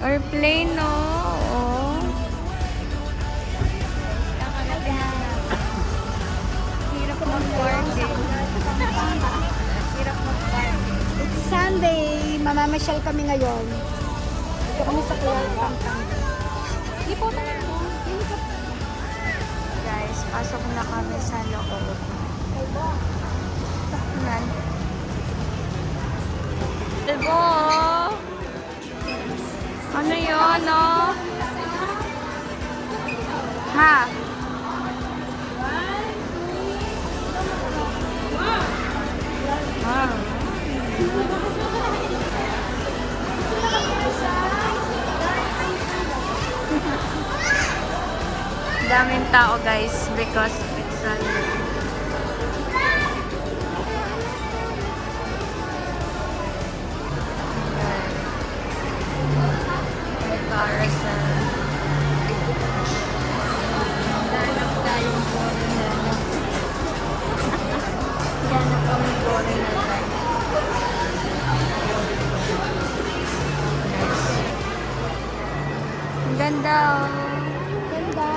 Airplane, no? Oh. Hirap mag-boarding. Hirap mag-boarding. It's Sunday. Mamamasyal kami ngayon. Ito kami sa Pampanga. Lipo naman mo. Guys, pasok na kami sa loob. Yan. Diba? Ano yun, no? Ha? Wow. Daming tao, guys, because it's Sunday. Ang ganda, oh. Ganda.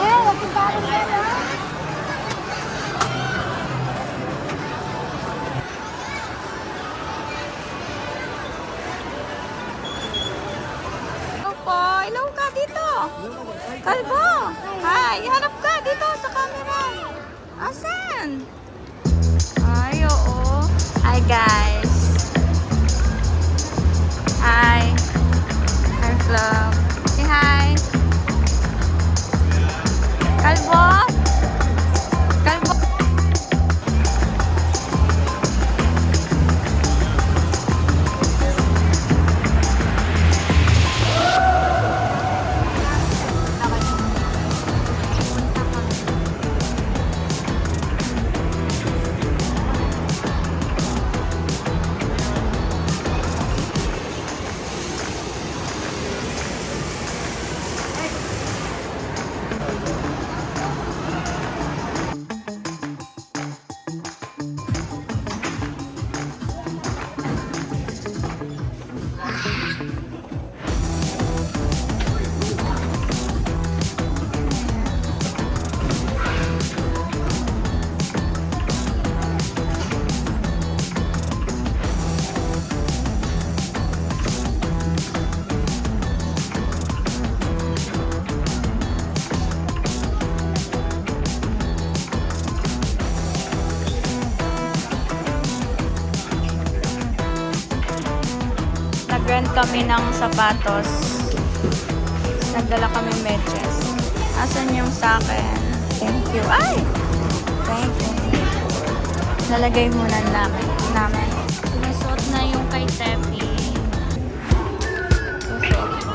Yeah, wag yung parang ganda. Hello ka dito. Kalbo. Hi, hanap ka dito sa camera. Asan? Ay, oo. Hi, guys. Hi. Hi, vlog. Say hi. Kalbo. Kalbo. Nag-rent kami ng sapatos. Nagdala kami medyas. Asan yung sa akin? Thank you. Ay! Thank you. Nalagay muna namin. Sinusuot na yung kay Tepi. Susuot ko.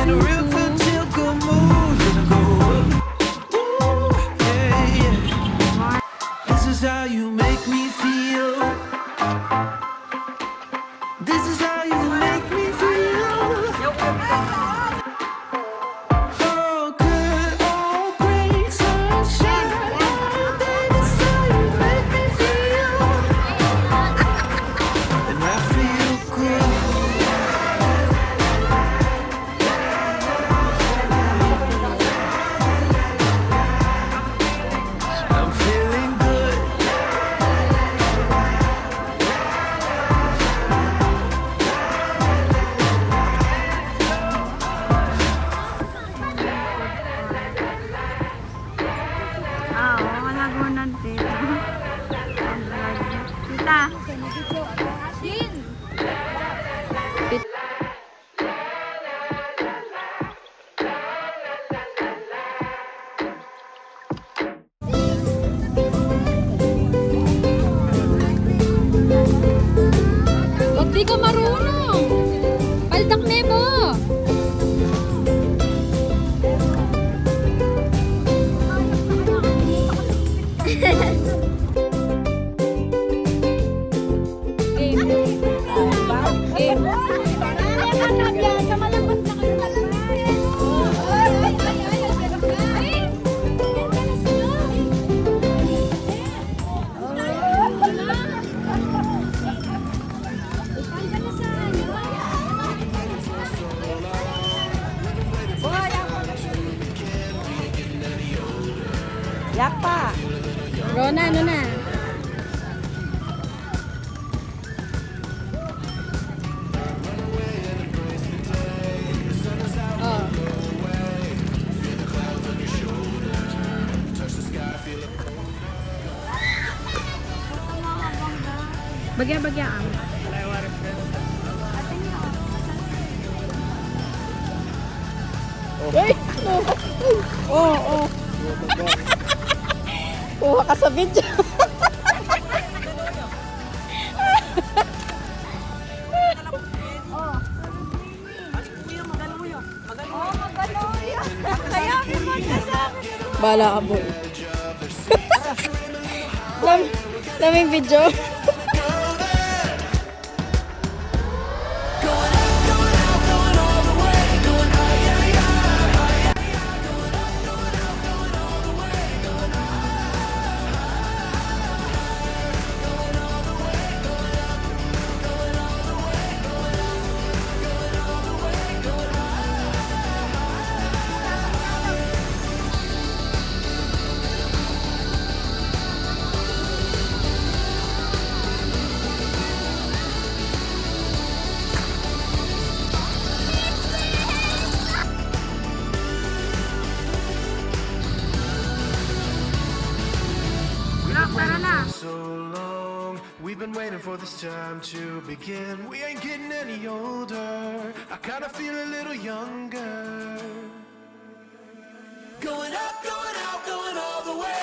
In a real good chill good mood, gonna go yeah, yeah. This is how you make me feel. This is how you make me feel. Oh, good, oh, great sunshine. This is how you make me feel. And I feel good. I'm feeling good. Wala ko na dito. Tita. Ba't di ka marunong? Paldak mo! Yak pa. Rona, ano na? Oh. Bagya-bagya ang. Oo. Kuha ka sa video. Bala ka, boy. Daming video. We've been waiting for this time to begin. We ain't getting any older. I kinda feel a little younger. Going up, going out, going all the way.